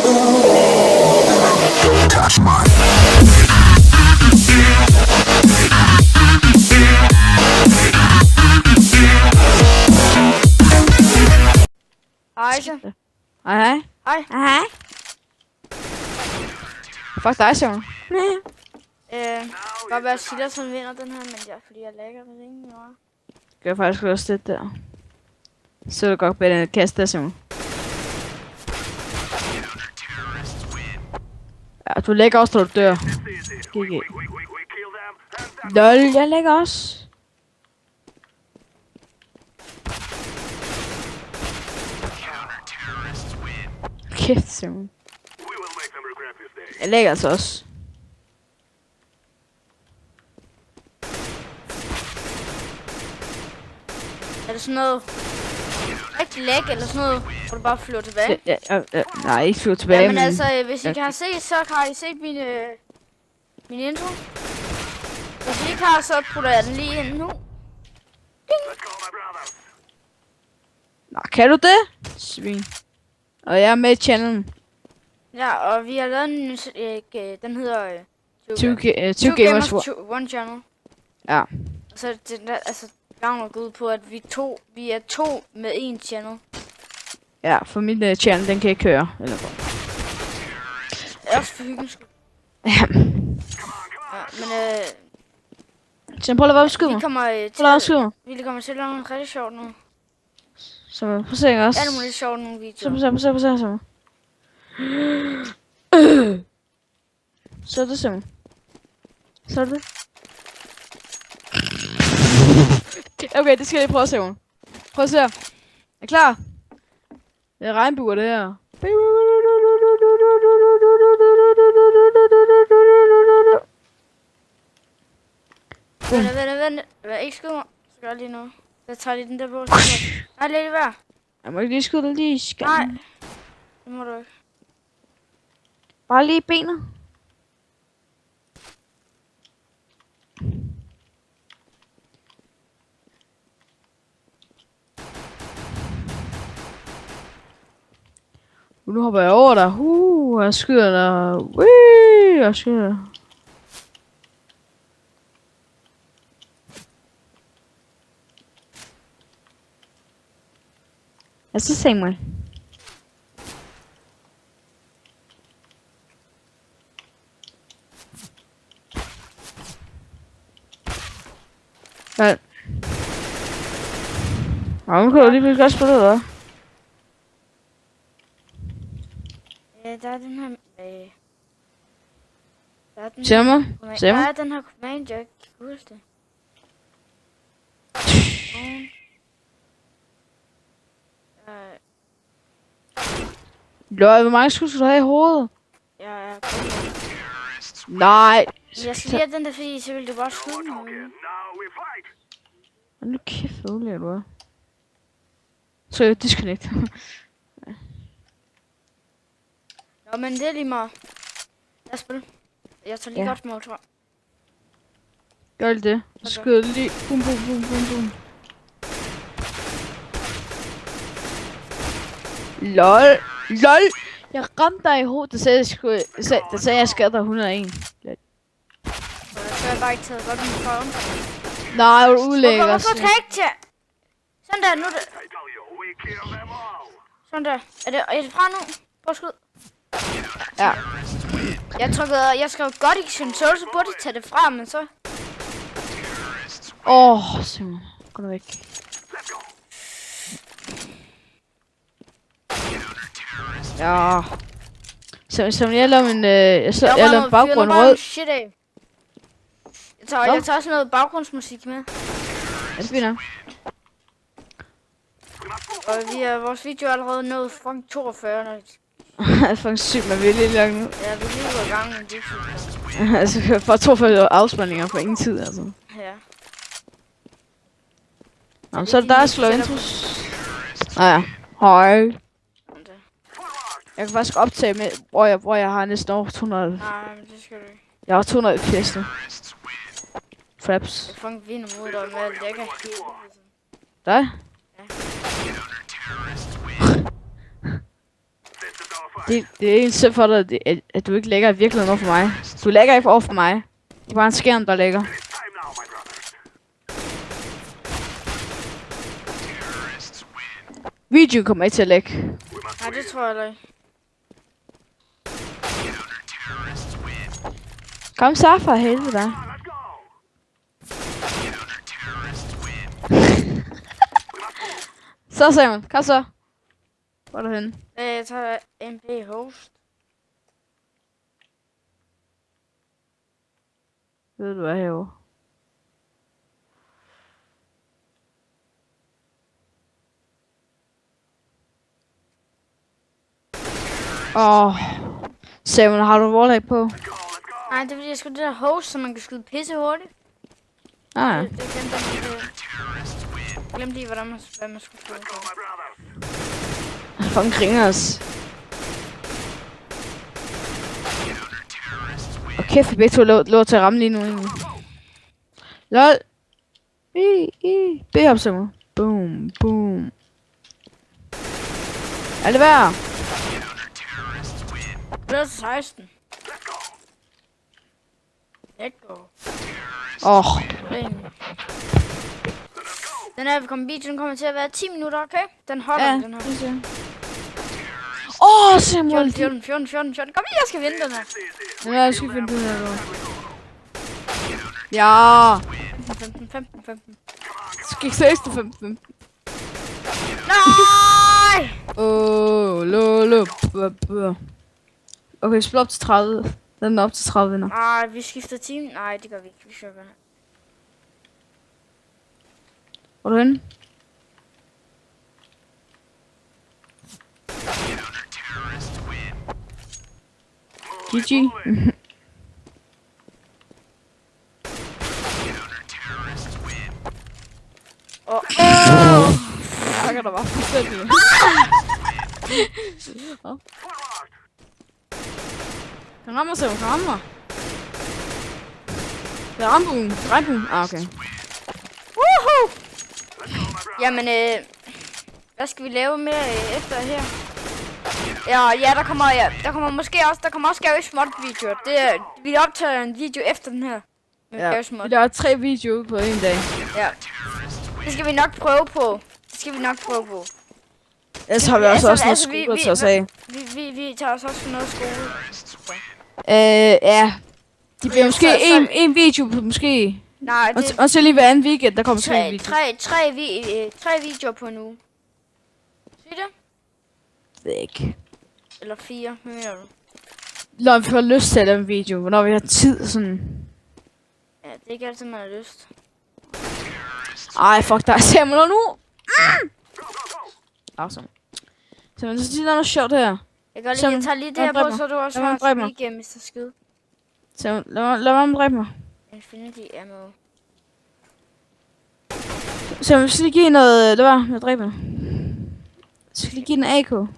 Don't touch mine. Hej så. Hej hej. Hej. Hej. Fuck dig, Simon. Godt være Silas, som vinder den her, men ja, fordi jeg lægger det ikke noget. Gør jeg faktisk også det der. Så er det godt bedre end et kast der, Simon. Ja, du lægger også, når du dør. GG. Lol, jeg lægger også. Kæft, Simon. Jeg lægger altså også. Er det sådan noget rigtig læg eller sådan noget, hvor du bare flyver tilbage? Nej, ikke flyve tilbage. Jamen altså, hvis I kan se, så har I set min intro. Hvis I ikke har, så putter jeg den lige ind nu. Nå, kan du det? Svin. Og jeg er med i channelen. Ja, og vi har lavet en, den hedder 2 Gamers One Channel. Ja. Og så det der, altså, gavner går ud på, at vi er to med en channel. Ja, for min channel, den kan ikke køre. Eller hvad? Det er også for hyggens skyld. Ja. Ja, men Så prøv at lade være at skyde vi mig. kommer Prøv at lade være at skyde mig. til at lave noget rigtig sjovt nu. Så prøv at se også. Alt muligt sjovt nogle videoer. Så prøv at se. Så er det simpelthen. Så er det. Okay, det skal jeg lige prøve at se, Simon. Prøv at se her. Er I klar? Det er regnbuer, det her. Vent. Ikke skyde mig. Så gør jeg lige noget. Jeg tager lige den der på. Nej, lad det være. Jeg må ikke lige skyde dig lige i skallen. Nej. Det må du ikke. Bare lige i benet. Nu hopper jeg over dig. Jeg skyder dig. Jeg skyder dig. Ja, så se mig. Ja. Nu kan du lige pludselig godt spille det, hva'? Der er den her... Der er den Ser du mig? her... Ser du Der mig? er den her command, jeg ikke kan huske det. Løg, hvor mange skud skal du have i hovedet? Jeg Nej. skal lige have den der, fordi så vil du bare skyde mig. Hold nu kæft, hvor ulæg du er. Så jeg disconnect. Nå, men det er lige meget. Lad os spille. Jeg tager lige godt mål, tror jeg. Gør lige det. Så skyder du lige. Bum. LOL. Jeg ramte dig i hovedet. Det sagde jeg skadede dig 101. Så har jeg bare ikke taget godt med prøven. Nej, hvor ulækker. Hvorfor kan jeg ikke tage? Sådan der, nu er det. Sådan der. Er det fra nu? Prøv at skyde. Ja. Jeg skrev godt i console, så burde jeg tage det fra, men så... Simon. Gå nu væk. Ja. Så jeg laver min, jeg laver en baggrund rød. Shit af. Jeg tager også noget baggrundsmusik med. Ja, det finder. Og vores video er allerede nået fucking 42. Det er fucking sygt, man vil lige langt nu. Ja, vi er lige gået i gang med en video. Altså, jeg får 42 afspændinger på ingen tid, altså. Ja. Nå, så er det der, der slår intros. Ja. Hej. Jeg kan faktisk optage med, hvor jeg har næsten over 200. Nej, men det skal du ikke. Jeg har 280 nu. Fraps. Jeg fucking vinder mod dig med at lægge hele tiden. Dig? Ja. Det er ikke så for dig, at du ikke lægger i virkeligheden over for mig. Du lægger ikke over for mig. Det er bare en skærm, der lægger. Video kommer ikke til at lægge. Nej, det tror jeg da ikke. Kom så for helvede da. Så Simon, kom så. Hvor er du henne? Jeg tager MP host. Ved du er herovre? Simon, har du wallhack på? Nej, det er fordi, jeg skulle det der host, så man kan skyde pisse hurtigt. Ah, Det glemte jeg glemte lige, hvad man skulle skyde på. fucking griner os. Og kæft, vi begge to lå til at ramme lige nu egentlig. LOL. B-hop, Simon. Boom, boom. Er det værd? Det er 16. Let's go. Den her videoen kommer til at være 10 minutter, okay? Den holder, Ja, den her. det ser. Simon. 14. Kom lige, jeg skal vinde den her. Ja, jeg skal finde den her nu. Ja. 15. Skal ikke 15. Nej! Lolo. Okay, spil op til 30. Den er op til 30 nu. Nej, vi skifter team. Nej, det gør vi ikke. Vi kører den her. Hvor er du henne? GG. Jeg kan da bare fuldstændig. Kan ramme mig, Simon. Kan ramme mig. Det er rambuen. Regnbuen. Ah, okay. Woohoo! Jamen, hvad skal vi lave mere efter her? Ja, der kommer måske også, Garry's Mod videoer. Vi optager en video efter den her. Med Ja, Garry's Mod. vi laver 3 videoer på en dag. Ja. Det skal vi nok prøve på. Ellers har vi også noget skole at tage os af. Vi tager os også noget skole. Ja. De bliver måske en video på måske. Nej, det Og så lige hver anden weekend, der kommer 3 videoer. tre videoer på en uge. Sig det? Væk. Eller 4, hvad mener du? Når vi får lyst til at lave en video, hvornår vi har tid sådan. Ja, det er ikke altid, man har lyst. Ej, fuck dig, Simon, nu! Awesome. Simon, så siger der noget sjovt her. Jeg tager lige det her på, så du også har så ikke mister skid. Simon, lad mig dræbe mig. Infinity ammo. Simon, vi skal lige give noget, lad være med at dræbe mig. Jeg skal lige give en AK. Du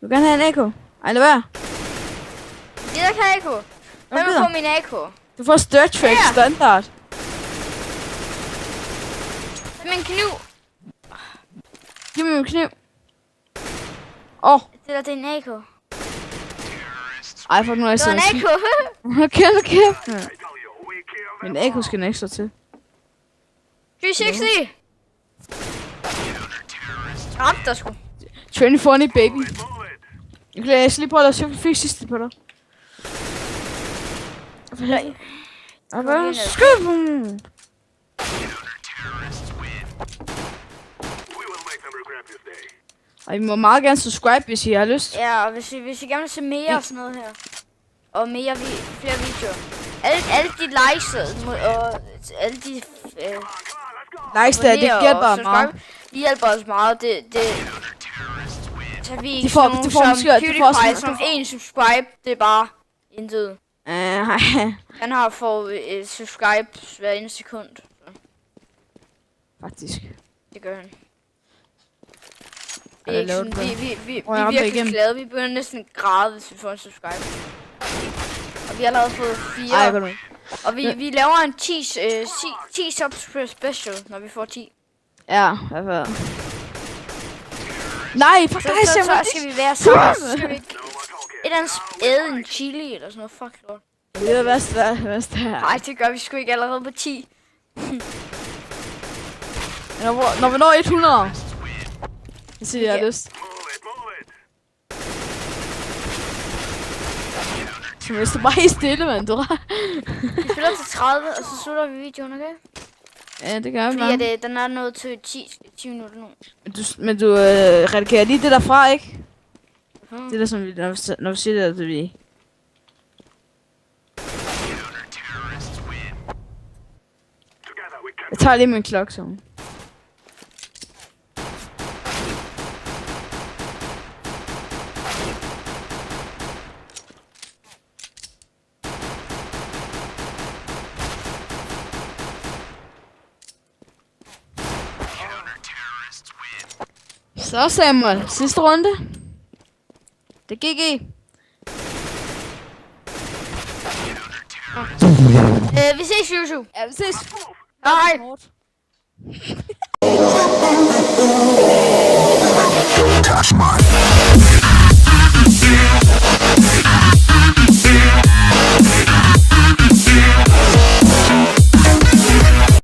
vil gerne have en AK? Ej, lad være. Jeg kan AK. Hvem vil få min AK? Du får Stir Trek standard. Det er min kniv. Giv mig min kniv. Det er en AK. Ej, fuck nu er jeg Det var en sådan. AK. Okay. Min AK skal den ekstra til. 360. Ramte dig sgu. 2040 baby. Jeg skal lige prøve at lave 360 på dig. Og hvad? Skyd! Og I må meget gerne subscribe, hvis I har lyst. Ja, og hvis I gerne vil se mere og sådan noget her. Og flere videoer. Alle de likes og alle de Likes der, det hjælper meget. De hjælper os meget. Så vi ikke får nogen måske- som de får PewDiePie, sådan- som en subscribe, det er bare intet. Nej. Han har fået subscribe hver eneste sekund. Så Faktisk. det gør han. Har jeg lavet det? Vi Hvor jeg er ramte virkelig igennem. glade. Vi begynder næsten at græde, hvis vi får en subscribe. Og vi har allerede fået 4. Ej, godt nu. Og vi laver en 10 subscribe special, når vi får 10. Ja, i hvert fald. Nej, fuck dig, Så Samuel. skal vi være sammen. Så skal vi ikke... Et eller andet æde en chili eller sådan noget. Fuck lort. Det er værst her. Nej, det gør vi sgu ikke allerede på 10. Når vi når 100. Det siger jeg har lyst. Så hvis du bare helt stille, mand. Vi spiller til 30, og så slutter vi videoen, okay? Ja, det gør vi Fordi bare. at, den er nået til 10 minutter nu. Men du redigerer lige det derfra, ikke? Hmm. Det der, som vi, når vi siger det, det vi... Jeg tager lige min klokke, så. Så Samuel, sidste runde. Det er GG. Vi ses, Yusu. Ja, vi ses. Hej. Hårdt.